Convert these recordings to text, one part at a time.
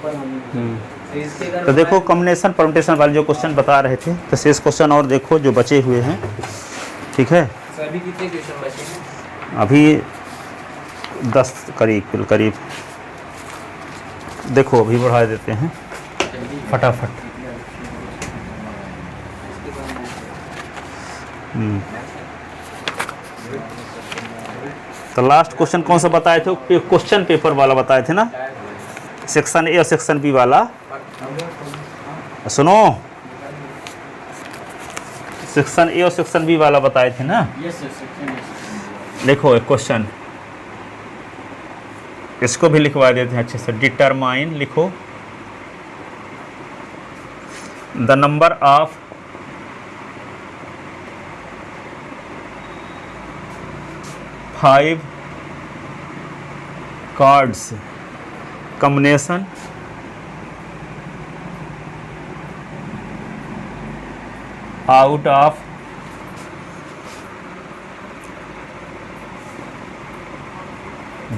तो देखो combination permutation वाले जो क्वेश्चन बता रहे थे, तो शेष क्वेश्चन और देखो जो बचे हुए हैं। ठीक है, अभी कितने क्वेश्चन बचे हैं? अभी 10 करीब देखो, अभी बढ़ा देते हैं फटाफट। तो लास्ट क्वेश्चन कौन सा बताए थे? क्वेश्चन पेपर वाला बताए थे ना, सेक्शन ए और सेक्शन बी वाला। सुनो, सेक्शन ए और सेक्शन बी वाला बताए थे ना। देखो एक क्वेश्चन, इसको भी लिखवा देते हैं अच्छे से। डिटरमाइन लिखो the number of five cards combination out of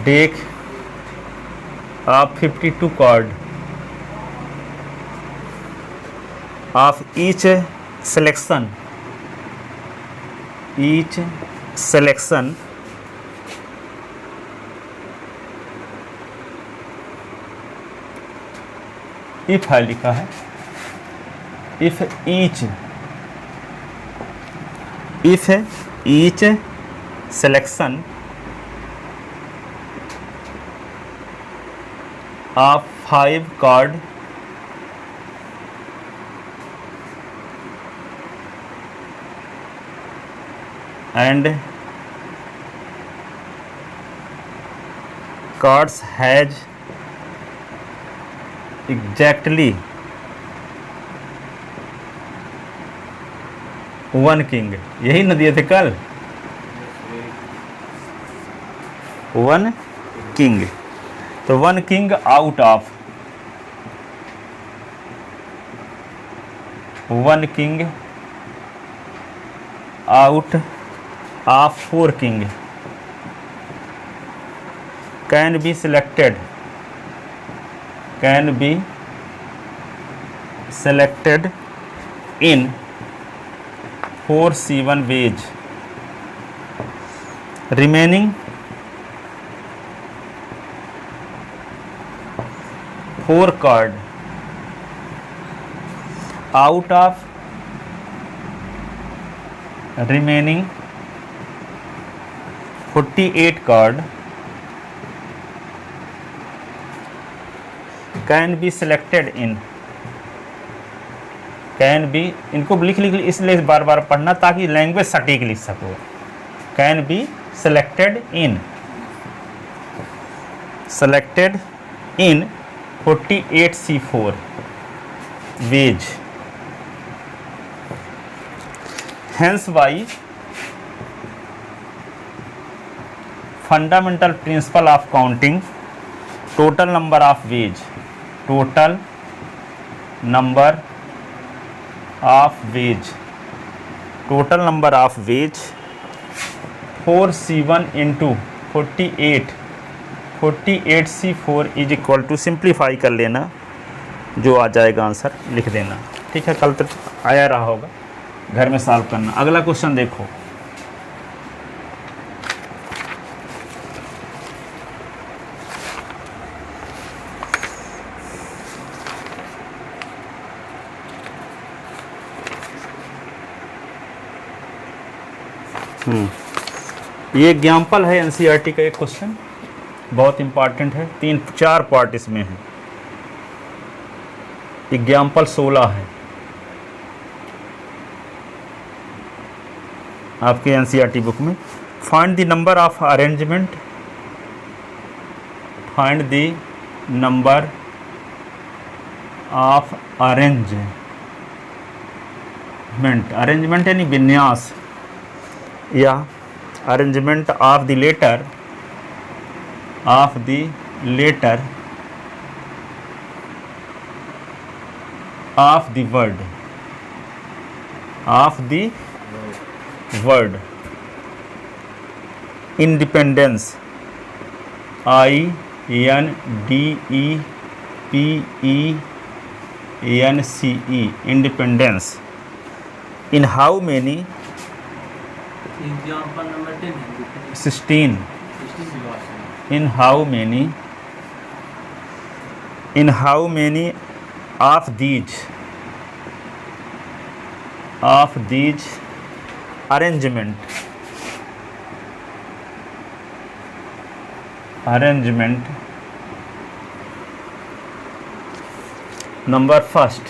deck of 52 card of each selection if है लिखा है, if each selection of 5 card and cards has exactly one king, यही न दिए थे कल, वन किंग। तो one king out of, one king out of 4 king can be selected in 4C1 ways. Remaining 4 card out of remaining 48 card can be selected in, can be, इनको लिख इसलिए बार बार पढ़ना ताकि लैंग्वेज सटीक लिख सको। Can be selected in 48C4 ways. Hence by fundamental principle of counting total number of ways, total number of ways 4C1 into 48C4 is equal to, simplify कर लेना, जो आ जाएगा आंसर लिख देना। ठीक है, कल तक आया रहा होगा, घर में सॉल्व करना। अगला क्वेश्चन देखो, ये एग्जाम्पल है एनसीईआरटी का एक क्वेश्चन, बहुत इंपॉर्टेंट है, 3-4 पार्ट इसमें है। एग्जाम्पल 16 है आपके एनसीईआरटी बुक में। Find the number of arrangement, find the number of arrangement यानी विन्यास, या arrangement of the letter of the word independence, INDEPENDENCE PENCE, independence. In how many? Example number 10 है 16। 16 विभाग in how many of these arrangement number first,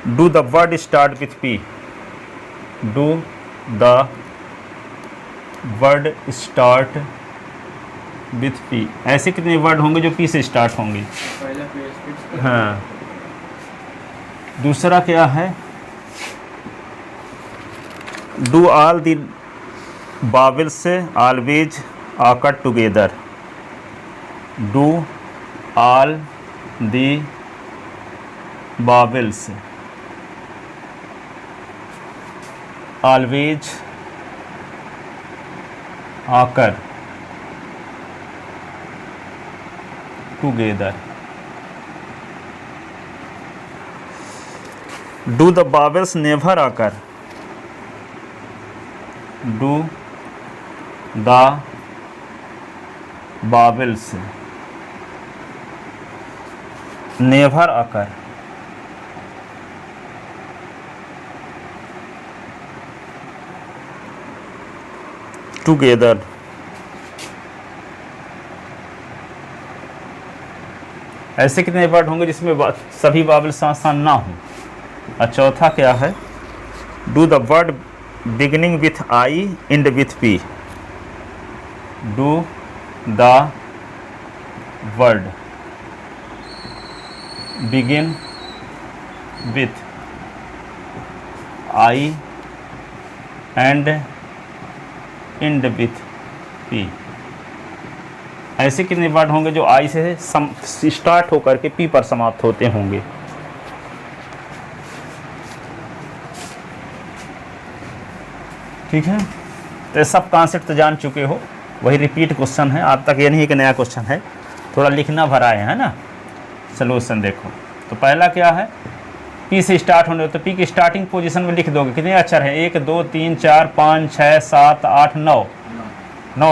do the word start with P, do the word start with P। ऐसे कितने word होंगे जो P से start होंगे? पहला page हाँ। दूसरा क्या है? Do all the vowels always occur together, do all the vowels always occur together, do the vowels never occur, do the vowels never occur, together. ऐसे कितने वर्ड होंगे जिसमें सभी बावल साथ साथ ना हो? और चौथा क्या है? Do the word beginning with I and with P, do the word begin with I and end with P। ऐसे कितने वर्ड होंगे जो I से स्टार्ट होकर के P पर समाप्त होते होंगे? ठीक है, तो सब कॉन्सेप्ट तो जान चुके हो, वही रिपीट क्वेश्चन है आज तक, ये नहीं कि नया क्वेश्चन है, थोड़ा लिखना भरा है ना। सलूशन देखो, तो पहला क्या है? P से स्टार्ट होने, तो P की स्टार्टिंग पोजीशन में लिख दोगे कितने अक्षर हैं? 1 2 3 4 5 6 7 8 9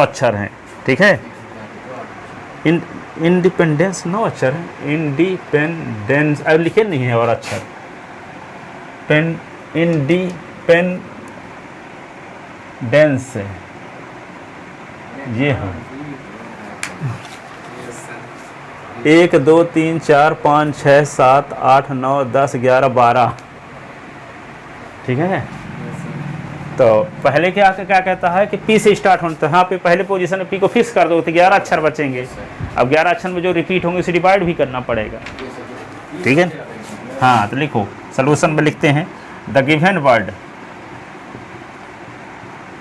अक्षर हैं। ठीक है, इंडिपेंडेंस 9 अक्षर है, इंडिपेंडेंस अब लिखे नहीं है और अक्षर, इंडिपेंडेंस ये है 1 2 3 4 5 6 7 8 9 10 11 12। ठीक है, तो पहले क्या कहता है कि P से स्टार्ट होना, तो यहाँ पे पहले पोजीशन में P को फिक्स कर दो तो 11 अक्षर बचेंगे। अब 11 अक्षर में जो रिपीट होंगे उसे डिवाइड भी करना पड़ेगा। ठीक है, हाँ, तो लिखो, सलूशन में लिखते हैं द गिवन वर्ड,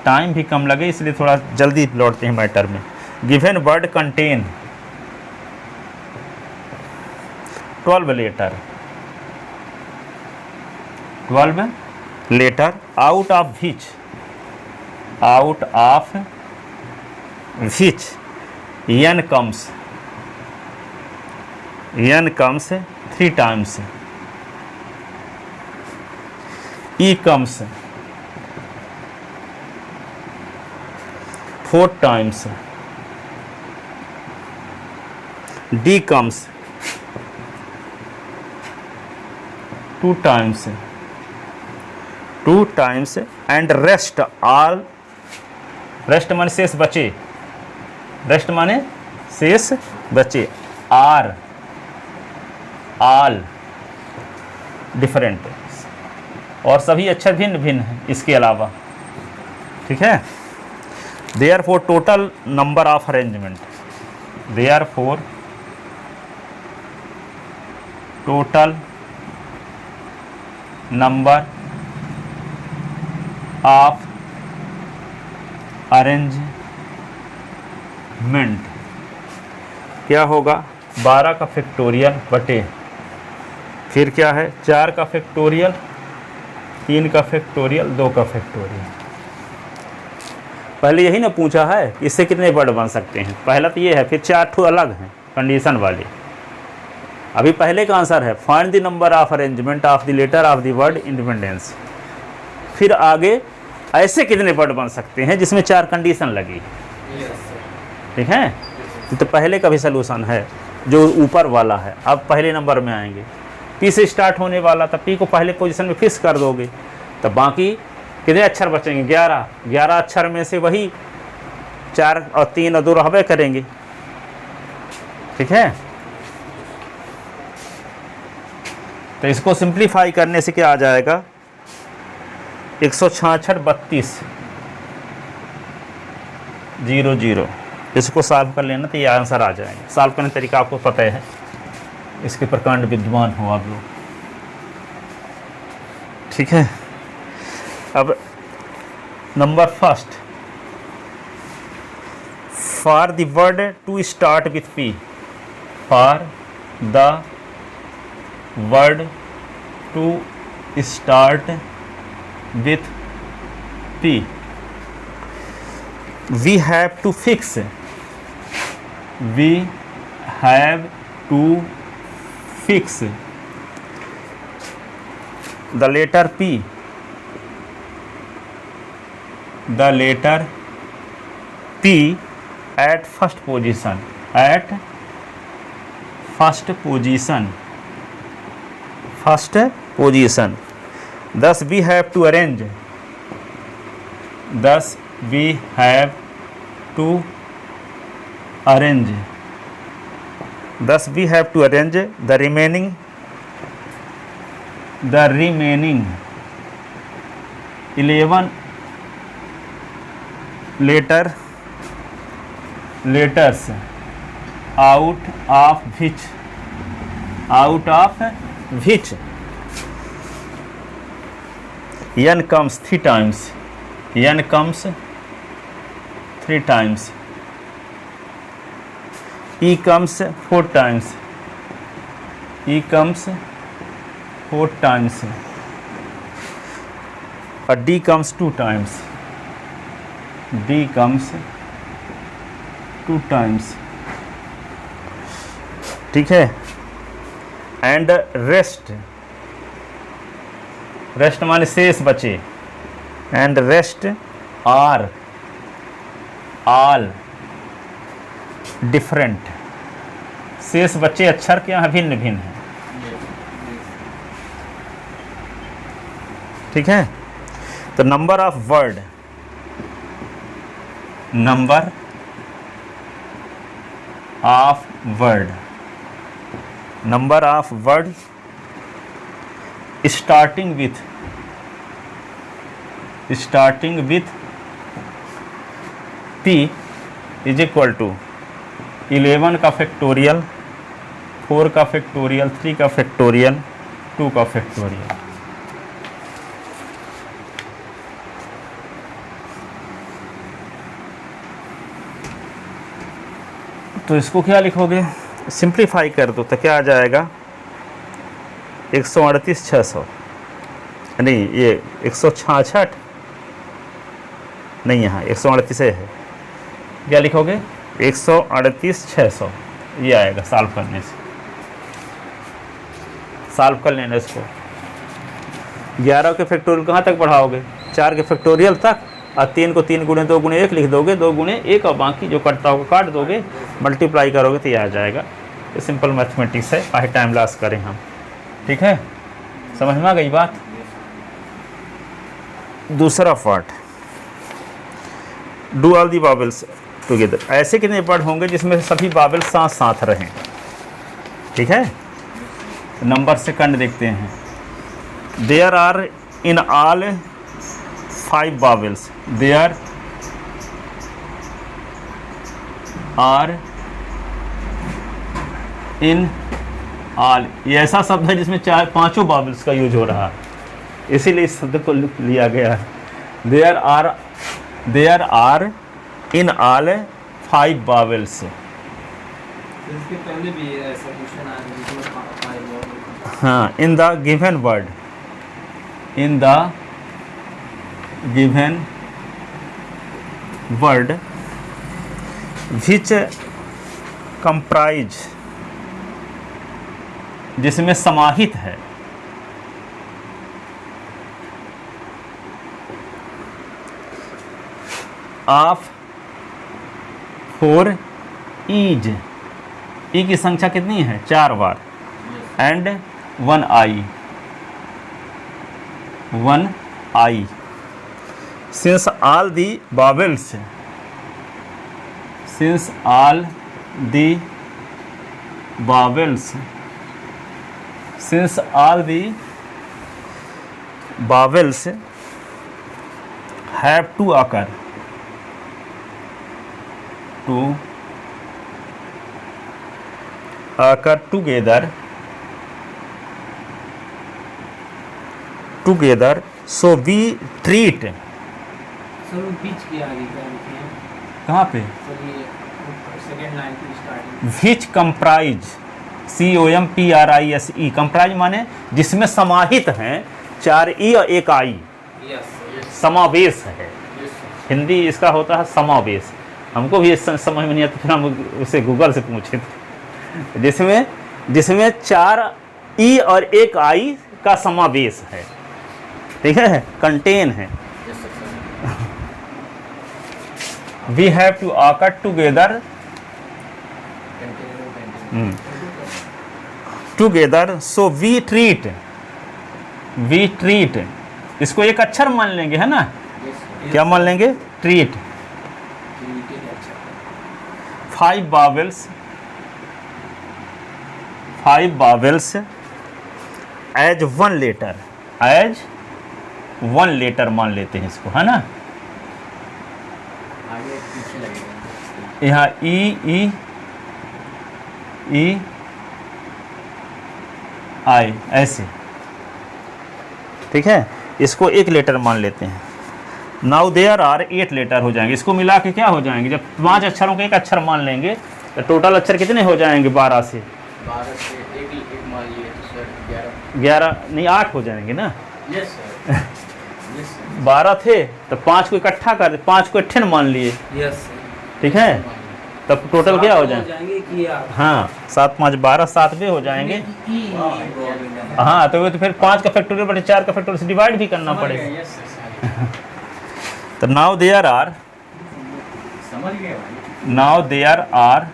टाइम भी कम लगे इसलिए थोड़ा जल्दी लौटते हैं मैटर में। Given word contain 12 letter, 12 letter, out of which n comes 3 times, E comes 4 times, D comes 2 times and rest माने शेष बचे, रेस्ट माने शेष बचे, आर ऑल डिफरेंट, और सभी अक्षर भिन्न भिन्न हैं इसके अलावा। ठीक है, therefore total number of arrangement, therefore total number of arrangement क्या होगा? 12 का फैक्टोरियल बटे, फिर क्या है? 4 का फैक्टोरियल, 3 का फैक्टोरियल, 2 का फैक्टोरियल। पहले यही ना पूछा है इससे कितने वर्ड बन सकते हैं, पहला तो ये है, फिर 4 ठो अलग हैं कंडीशन वाले। अभी पहले का आंसर है find the number of arrangement of the letter of the word independence. फिर आगे ऐसे कितने वर्ड बन सकते हैं जिसमें 4 कंडीशन लगी। ठीक है, तो पहले का भी सलूशन है जो ऊपर वाला है। अब पहले नंबर में आएंगे, पी से स्टार्ट होने वाला, तो पी को पहले पोजीशन में फिक्स कर दोगे, तो बाकी कितने अक्षर बचेंगे 11। 11 अक्षर में से वही 4 और 3 और 2 रहबे करेंगे। ठीक है, तो इसको सिंप्लीफाई करने से क्या आ जाएगा 166 32 00। इसको सॉल्व कर लेना तो ये आंसर आ जाएगा। सॉल्व करने का तरीका आपको पता है, इसके प्रकांड विद्वान हो आप लोग। ठीक है, अब number first, for the word to start with P, for the word to start with P we have to fix the letter P, at first position. Thus we have to arrange the remaining 11 letters out of which n comes 3 times. n comes 3 times. E comes 4 times. E comes 4 times. और D comes 2 times. D comes 2 times. ठीक है, and rest माने शेष बचे, and rest are all different. शेष बच्चे अक्षर के यहाँ भिन्न भिन्न हैं। ठीक है, तो number of word starting with P is equal to 11 का फैक्टोरियल, 4 का फैक्टोरियल, 3 का फैक्टोरियल, 2 का फैक्टोरियल। तो इसको क्या लिखोगे, सिंप्लीफाई कर दो तो क्या आ जाएगा 138 600, नहीं ये 166 नहीं, यहाँ 138 है। क्या लिखोगे 138 600, ये आएगा सॉल्व करने से। सॉल्व कर लेना इसको। 11 के फैक्टोरियल कहाँ तक बढ़ाओगे, 4 के फैक्टोरियल तक, और 3 को 3 गुणे 2 गुणे 1 लिख दोगे, 2 गुणे 1 और बाकी जो कटता होगा काट दोगे, मल्टीप्लाई करोगे तो ये आ जाएगा। ये सिंपल मैथमेटिक्स है, काहे टाइम लॉस करें हम। ठीक है, समझ में आ गई बात। दूसरा part, do all the vowels together. ऐसे कितने वर्ड होंगे जिसमें सभी बाबल साथ साथ रहें। ठीक है, नंबर सेकंड देखते हैं। There are in all 5 vowels, there are in all. ये ऐसा शब्द है जिसमें 4-5 बाबल्स का यूज हो रहा है, इसीलिए इस शब्द को लिया गया है। There are in all 5 vowels. इसके पहले भी ऐसा क्वेश्चन आया है जिसमें 5 बाबल। हाँ, in the given word which comprise जिसमें समाहित है। ऑफ 4 ईज, ई की संख्या कितनी है 4 बार, and 1 I, 1 I. Since all the vowels, since all the vowels, since all the vowels have to occur, to occur together, together, so we treat, sir वो बीच के आगे क्या लिखे हैं? कहाँ पे, सर ये सेकंड लाइन की स्टार्टिंग। विच कंप्राइज, COMPRISE, कंप्राइज माने जिसमें समाहित हैं 4 ई और 1 आई, यस समावेश है। यस हिंदी इसका होता है समावेश। हमको भी समझ में नहीं आता, फिर हम उसे गूगल से पूछे थे। जिसमें 4 ई और 1 आई का समावेश है, ठीक है, कंटेन है। We have to occur together, together, so we treat, we treat, इसको एक अक्षर मान लेंगे, है ना, क्या मान लेंगे, treat. 5 vowels, 5 vowels as 1 letter, as 1 letter मान लेते हैं इसको, है ना। आगे पीछे लगेगा। यहाँ ई आई ऐसे, ठीक है, इसको 1 लेटर मान लेते हैं। नाउ देयर आर 8 लेटर हो जाएंगे, इसको मिला के क्या हो जाएंगे, जब 5 अक्षरों के 1 अक्षर मान लेंगे तो टोटल अक्षर कितने हो जाएंगे, 12 से 12 से एक मान लिए तो सर 11 नहीं 8 हो जाएंगे ना। यस सर, यस सर, 12 थे तो 5 को इकट्ठा कर, 5 को 8 मान लिए, यस सर, ठीक है, तब टोटल क्या हो जाए, जाएंगे कि आप हाँ 7 5 12, 7वें हो जाएंगे। हाँ तो वो तो फिर 5 का फैक्टोरियल बटे 4 का फैक्टोरियल से डिवाइड भी करना पड़ेगा। यस सर, तो नाउ देयर आर, समझ गए भाई। Now there are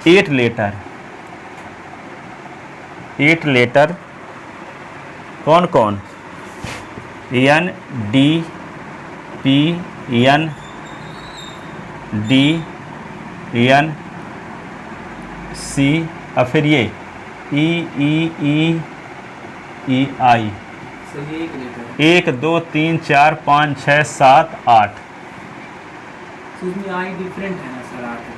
8 letter, 8 letter कौन कौन, N D P N D N C, और फिर ये E I, सर ये एक लेटर 1 2 3 4 5 6 7 8। इसमें आई डिफरेंट है ना सर, 8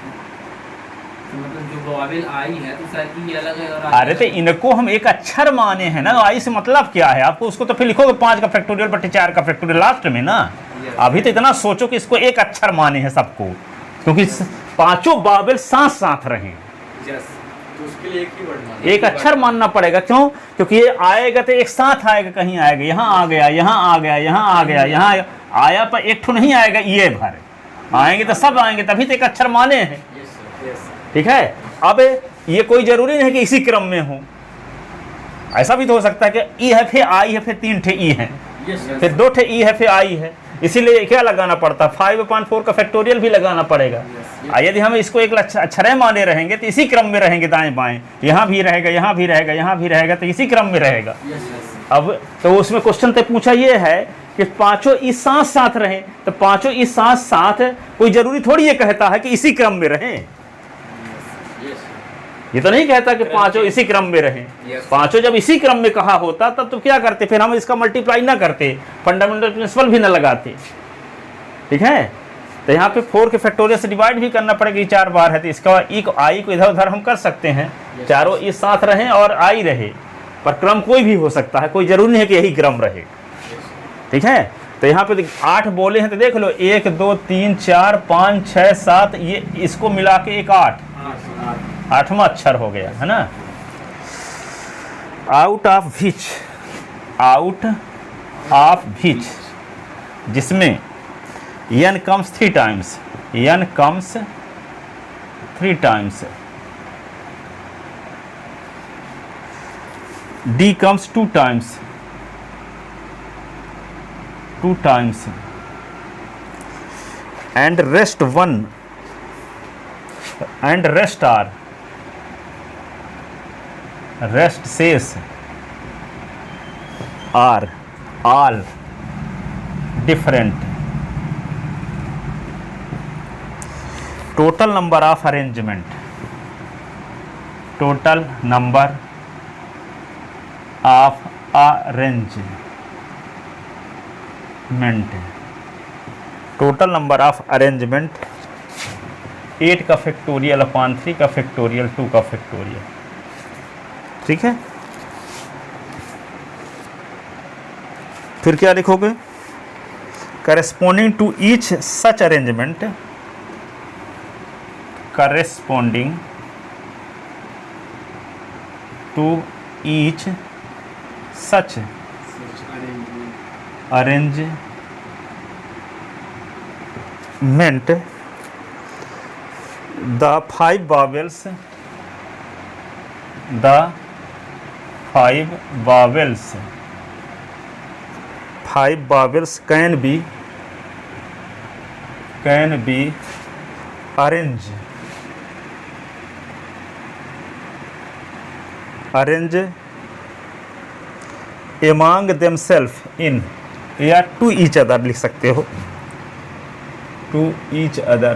तो मतलब जो वॉवेल आई है तो सर की ये अलग है और अरे तो इनको हम एक अक्षर माने हैं ना, आई से मतलब क्या है आपको, उसको तो फिर लिखोगे 5 का फैक्टोरियल बटे 4 का फैक्टोरियल लास्ट में ना। अभी तो इतना सोचो कि इसको एक अक्षर माने हैं सबको, क्योंकि 5 वॉवेल साथ साथ रहे, यस, तो उसके लिए एक ही वर्ड मानना, एक अक्षर मानना पड़ेगा। क्यों, क्योंकि ये आएगा तो एक साथ आएगा, कहीं आएगा, यहाँ आ गया, यहाँ आ गया, यहाँ आ गया, यहाँ आया, पर एक ठो नहीं आएगा, ये भर आएंगे तो सब आएंगे, तभी तो एक अक्षर माने हैं, यस सर, यस ठीक है। अब ये कोई जरूरी नहीं है कि इसी क्रम में हो, ऐसा भी तो हो सकता है कि ई है फिर आई है फिर 3 ठे ई है, यस, फिर 2 ठे ई है फिर आई है, इसीलिए क्या लगाना पड़ता है, 5/4 का फैक्टोरियल भी लगाना पड़ेगा। यदि हम इसको एक अक्षर माने रहेंगे तो इसी क्रम में रहेंगे, दाएं बाएं, यहाँ भी रहेगा, यहाँ भी रहेगा, यहाँ भी रहेगा, तो इसी क्रम में रहेगा। अब तो उसमें क्वेश्चन तो पूछा ये है कि 5 इस साथ साथ रहें, तो 5 इस साथ साथ कोई जरूरी थोड़ी ये कहता है कि इसी क्रम में रहें, ये तो नहीं कहता कि 5 इसी क्रम में रहें। 5 जब इसी क्रम में कहा होता तब तो क्या करते, फिर हम इसका मल्टीप्लाई ना करते, फंडामेंटल प्रिंसिपल भी ना लगाते, ठीक है। तो यहाँ पे 4 के फैक्टोरियल से डिवाइड भी करना पड़ेगा, 4 बार है तो इसका आई को इधर उधर हम कर सकते हैं, चारों इस साथ रहें और आई रहे, पर क्रम कोई भी हो सकता है, कोई जरूरी नहीं है कि यही क्रम रहे, ठीक है। तो यहाँ पे 8 बोले हैं तो देख लो 1 2 3 4 5 6 7, ये इसको मिला के एक 8वां अक्षर हो गया, है ना। Out of which, out of विच, जिसमें n comes 3 times, n comes 3 times, D comes two times, and rest one, and rest are, rest says are all different. Total number of arrangement, total number of arrangement, total number of arrangement 8 का factorial upon 3 का factorial 2 का factorial. ठीक है, फिर क्या लिखोगे? Corresponding to each such arrangement, corresponding to each such arrangement, the five vowels can be arranged among themselves in, या to each other लिख सकते हो, to each other,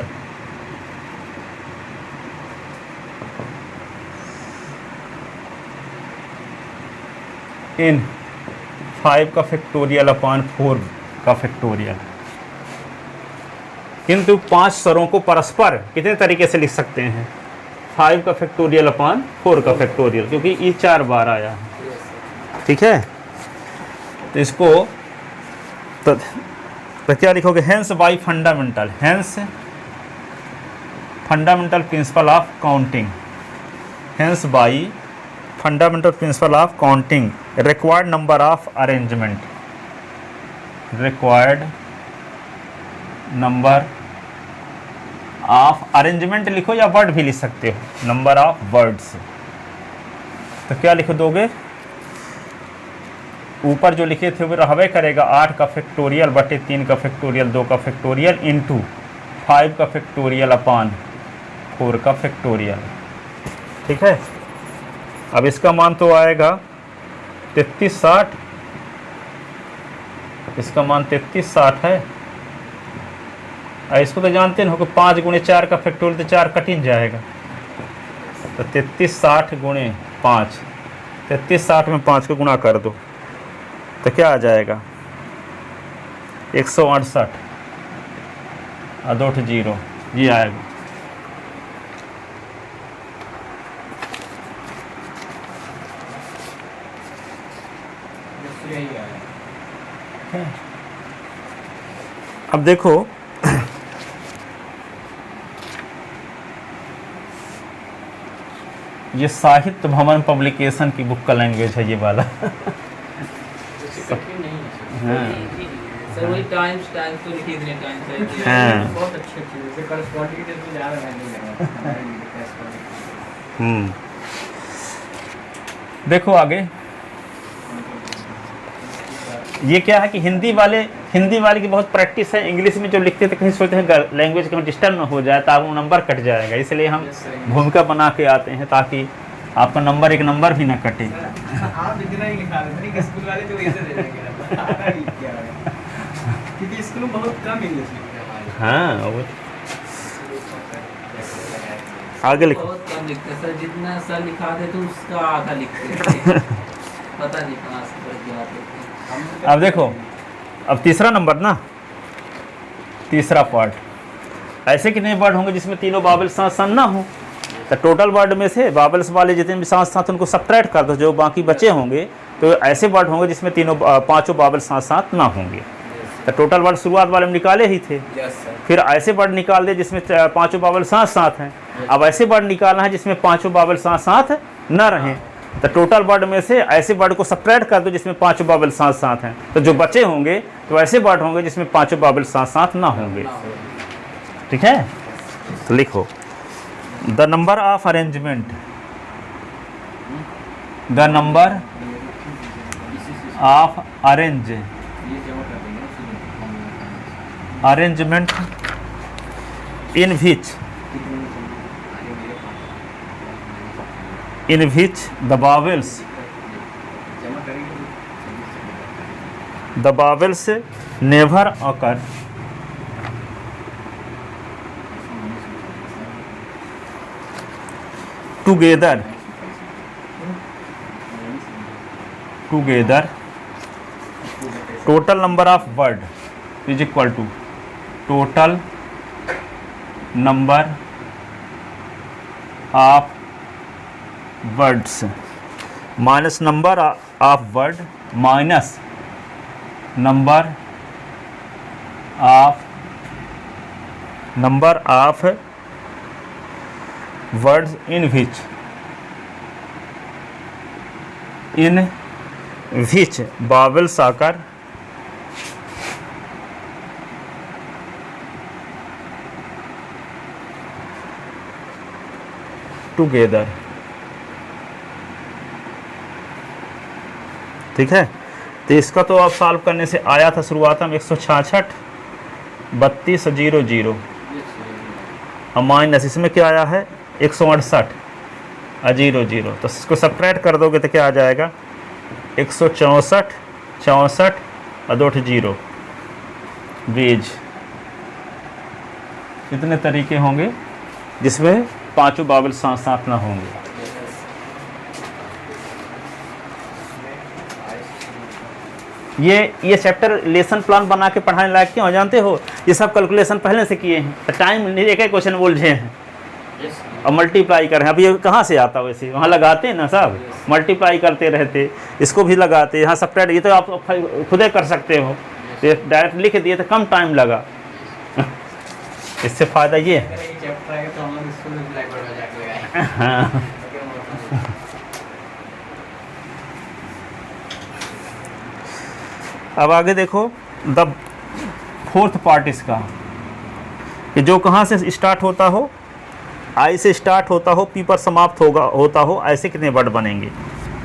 in 5 का फैक्टोरियल अपॉन 4 का फैक्टोरियल। किंतु 5 स्वरों को परस्पर कितने तरीके से लिख सकते हैं? 5 का फैक्टोरियल अपॉन 4 का फैक्टोरियल, क्योंकि ये 4 बार आया है। ठीक है, तो इसको तो क्या लिखोगे? Hence by fundamental, hence fundamental principle of counting, hence by fundamental principle of counting required number of arrangement, required number of arrangement लिखो या वर्ड भी लिख सकते हो, नंबर ऑफ वर्ड्स। तो क्या लिख दोगे? ऊपर जो लिखे थे वो रहबे करेगा 8 का फैक्टोरियल बटे 3 का फैक्टोरियल 2 का फैक्टोरियल इंटू 5 का फैक्टोरियल अपॉन 4 का फैक्टोरियल। ठीक है, अब इसका मान तो आएगा 3360, इसका मान 3360 है। इसको तो जानते हो कि 5 गुणे 4 का फैक्टोरियल तो 4 कटिन जाएगा, तो 3360 गुणे 5, 3360 में 5 को गुणा कर दो तो क्या आ जाएगा? 168 और 2 0 ये आएगा। अब देखो ये साहित्य भवन पब्लिकेशन की बुक का लैंग्वेज है ये वाला। सर वही टाइम्स तो लिखी इतने टाइम्स है, बहुत अच्छी चीज है, करस्पॉन्डिंग के तो जा रहा है। देखो आगे ये क्या है कि हिंदी वाले की बहुत प्रैक्टिस है। इंग्लिश में जो लिखते थे कहीं सोचते हैं लैंग्वेज कहीं डिस्टर्ब न हो जाए तो वो नंबर कट जाएगा, इसलिए हम भूमिका बना के आते हैं ताकि आपका नंबर एक नंबर भी ना कटे। आप इतना ही लिखा देते हैं कि स्कूल वाले तो ऐसे दे देंगे क्योंकि स्कूल में बहुत कम इंग्लिश लिखते हैं। हाँ वो आगे लिखो, बहुत कम लिखते हैं सर, जितना सर लिखा दे तो उसका आधा लिखते हैं। पता नहीं कहाँ से पढ़ के आते हैं। अब देखो, अब तीसरा नंबर ना, तीसरा पार्ट, ऐसे कितने वर्ड होंगे जिसमें तीनों बावल साथ साथ ना हो? तो टोटल वर्ड में से बावल्स वाले जितने भी साथ साथ उनको सब्ट्रैक्ट कर दो, जो बाकी बचे होंगे तो ऐसे वर्ड होंगे जिसमें तीनों पांचों बावल साथ साथ ना होंगे। तो टोटल वर्ड शुरुआत वाले में निकाले ही थे, फिर ऐसे वर्ड निकाल दे जिसमें पांचों बावल साथ साथ हैं। अब ऐसे वर्ड निकालना है जिसमें पांचों बावल साथ साथ न रहें, तो टोटल वर्ड में से ऐसे वर्ड को सब्ट्रैक्ट कर दो जिसमें पांचों बावल साथ साथ हैं, तो जो बचे होंगे तो ऐसे वर्ड होंगे जिसमें पांचों बावल साथ साथ ना होंगे। ठीक है, तो लिखो the number of arrangement, the number of arrange ये जमा कर देंगे उसी में formula arrangement in which the vowels जमा करेंगे never occur together total number of word is equal to total number of words minus number of word minus number of words in which vowels occur together। ठीक है, तो इसका तो आप solve करने से आया था शुरुआत में 166 32 00 और माइनस इसमें क्या आया है 168 00, तो इसको सब्ट्रैक्ट कर दोगे तो क्या आ जाएगा 164 64 और 2 0 बीज। इतने तरीके होंगे जिसमें पांचों बावल साथ साथ ना होंगे। ये चैप्टर लेसन प्लान बना के पढ़ाने लायक क्यों जानते हो? ये सब कैलकुलेशन पहले से किए हैं, तो टाइम एक एक क्वेश्चन बोल रहे हैं और मल्टीप्लाई कर रहे हैं। अब ये कहाँ से आता वैसे, वहाँ लगाते हैं ना सब, मल्टीप्लाई करते रहते, इसको भी लगाते, यहाँ सब ये तो आप खुद ही कर सकते हो, तो डायरेक्ट लिख दिए तो कम टाइम लगा। इससे फ़ायदा ये है। हाँ, अब आगे देखो द फोर्थ पार्ट इसका, कि जो कहाँ से स्टार्ट होता हो, आई से स्टार्ट होता हो, पी पर समाप्त होता हो, ऐसे कितने वर्ड बनेंगे।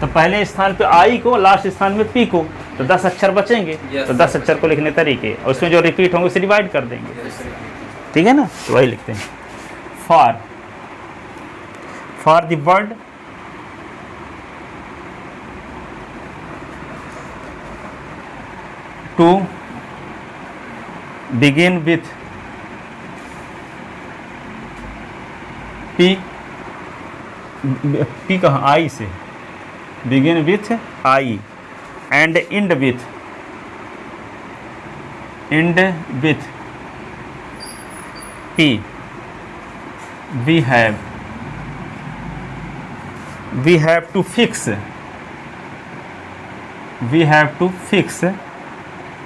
तो पहले स्थान पे आई को, लास्ट स्थान में पी को, तो 10 अक्षर बचेंगे। तो 10 अक्षर को लिखने तरीके, और उसमें जो रिपीट होंगे उसे डिवाइड कर देंगे। ठीक है ना, तो वही लिखते हैं। For the word to begin with P, P कहाँ, आई से, begin with I and end with P, we have to fix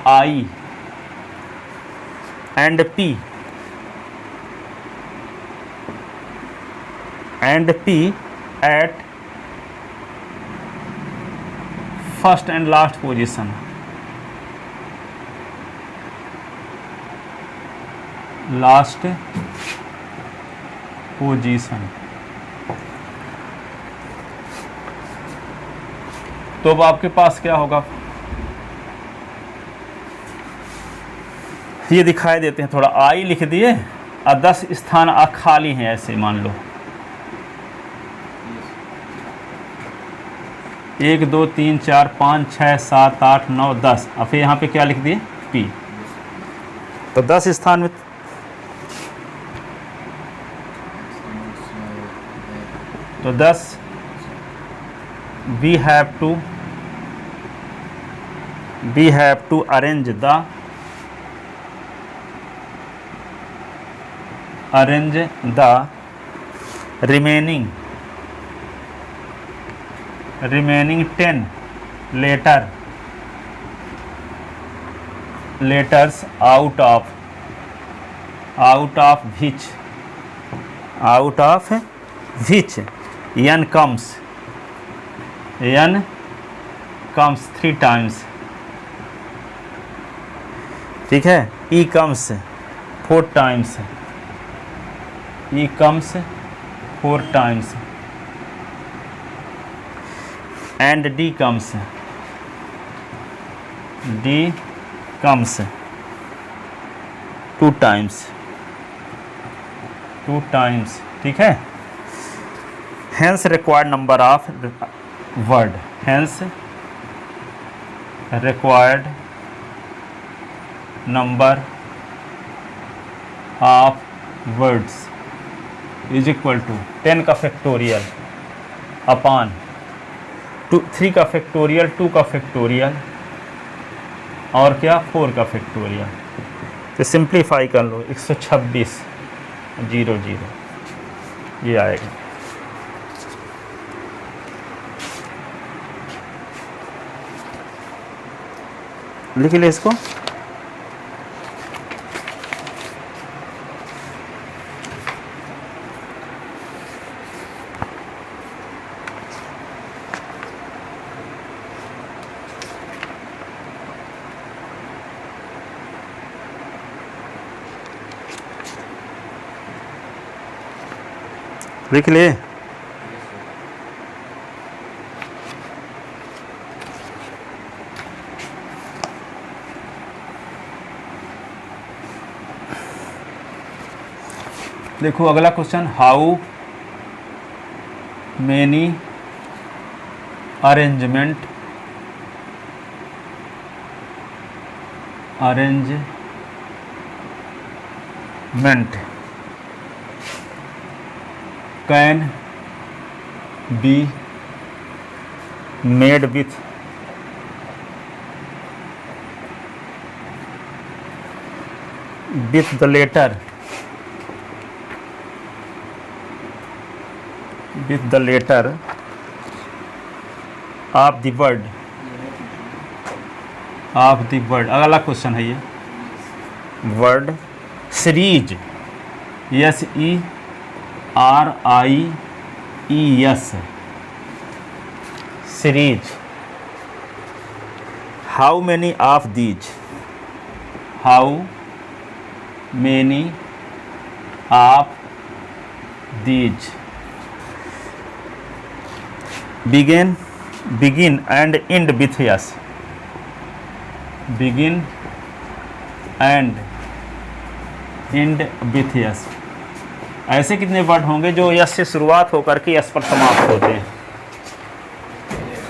I and P at first and last position। Last position. तो अब आपके पास क्या होगा, ये दिखाई देते हैं, थोड़ा आई लिख दिए और 10 स्थान खाली हैं, ऐसे मान लो 1 2 3 4 5 6 7 8 9 10, और फिर यहाँ पे क्या लिख दिए पी। तो 10 स्थान में, तो 10 we have to arrange the remaining 10 letters out of which n comes 3 times। ठीक है, e comes 4 times, and d comes D comes 2 times, ठीक है। Hence required number of word, hence required number of words is equal to 10 का factorial upon 3 का factorial, 2 का factorial और क्या 4 का फैक्टोरियल। तो सिंप्लीफाई कर लो, 126 0 0 ये आएगा। लिख ले इसको। लिख ले। देखो अगला question, how many arrangement can be made with the letter of the word. अगला क्वेश्चन है ये, word series, SERIES, series. How many of these begin and end with yes, ऐसे कितने वर्ड होंगे जो यस से शुरुआत होकर के यस पर समाप्त होते हैं।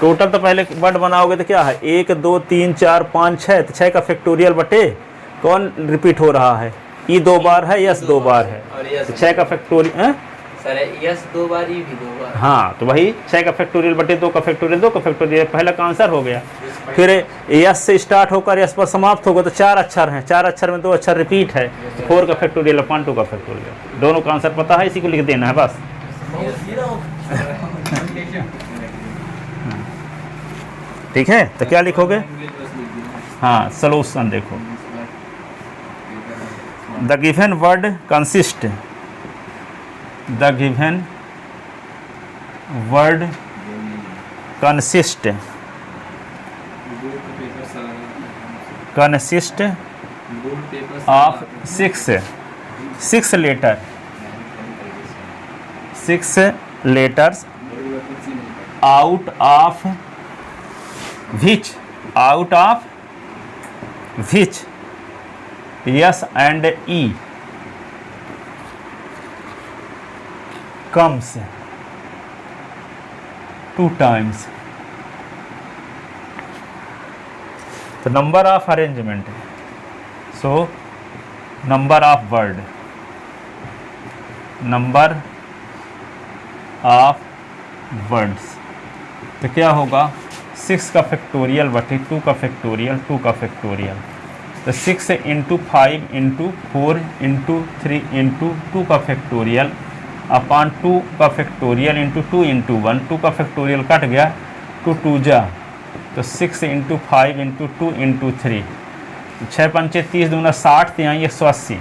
टोटल तो पहले वर्ड बनाओगे तो क्या है, 1 2 3 4 5 6, तो 6 का फैक्टोरियल बटे कौन रिपीट हो रहा है, ई 2 बार है, यस 2 बार है, तो 6 का फैक्टोरियल सर यस 2 बार, ई भी 2 बार। हाँ, तो वही 6 का फैक्टोरियल बटे 2 का फैक्टोरियल, 2 का फैक्टोरियल, पहला का आंसर हो गया। फिर यस से स्टार्ट होकर यस पर समाप्त होगा तो 4 अक्षर हैं, 4 अक्षर में 2 अक्षर रिपीट है, 4 का फैक्टोरियल अपॉन 2 का फैक्टोरियल। दोनों का आंसर पता है, इसी को लिख देना है बस। ठीक है, तो क्या लिखोगे? हाँ, सॉल्यूशन देखो, the given word consist, consist of 6 letters out of which yes and e comes 2 times। तो number of arrangement, so number of words, तो क्या होगा, 6 का फैक्टोरियल बटे 2 का फैक्टोरियल, 2 का फैक्टोरियल, तो 6 इंटू 5 इंटू 4 इंटू 3 इंटू 2 का फैक्टोरियल अपॉन 2 का फैक्टोरियल इंटू 2 इंटू 1, 2 का फैक्टोरियल कट गया, 2 2 जा, तो 6 इंटू 5 इंटू 2 इंटू 3, 6 पंचे 30 दूना 60, तो यहाँ 180।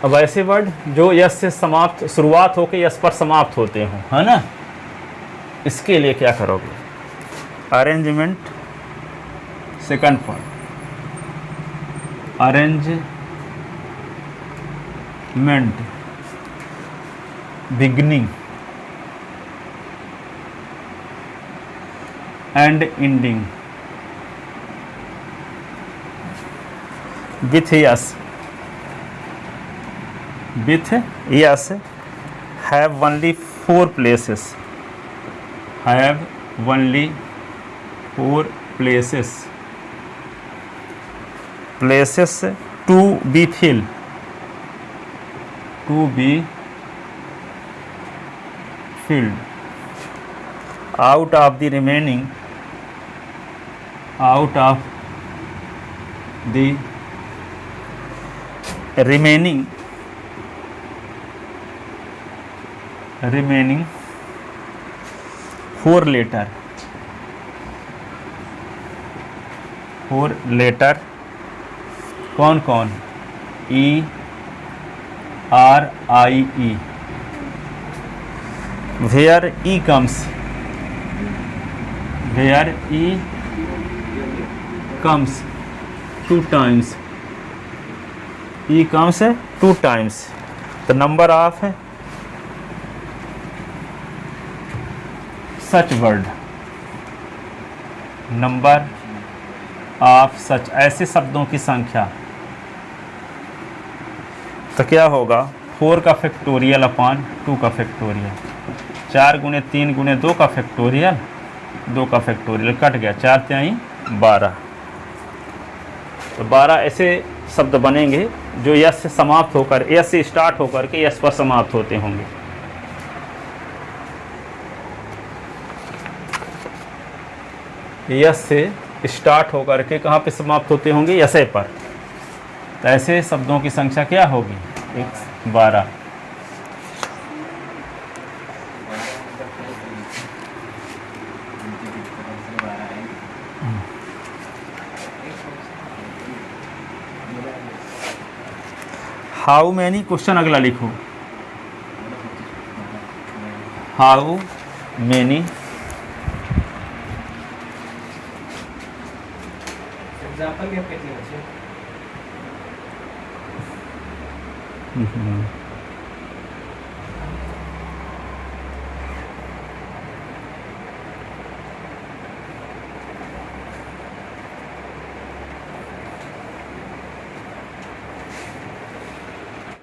अब ऐसे वर्ड जो यस से शुरुआत होकर यस पर समाप्त होते हो, है ना, इसके लिए क्या करोगे, arrangement, second point, arrangement beginning and ending with yes have only 4 places, have only 4 places to be filled, out of the remaining 4 letter कौन कौन E R I E, where E comes 2 times, E comes 2 times, the number of such word, number of such, ऐसे शब्दों की संख्या। तो क्या होगा 4 का फैक्टोरियल अपॉन 2 का फैक्टोरियल, 4 गुणे 3 गुणे 2 का फैक्टोरियल, 2 का फैक्टोरियल कट गया, 4 3 12। तो 12 ऐसे शब्द बनेंगे जो यस से समाप्त होकर, यस से स्टार्ट होकर के यस पर समाप्त होते होंगे। यस से स्टार्ट होकर के कहाँ पे समाप्त होते होंगे, यसे पर। तो ऐसे शब्दों की संख्या क्या होगी 12। हाउ मैनी, क्वेश्चन अगला लिखो, हाउ मैनी एग्जाम्पल के कितने बचे?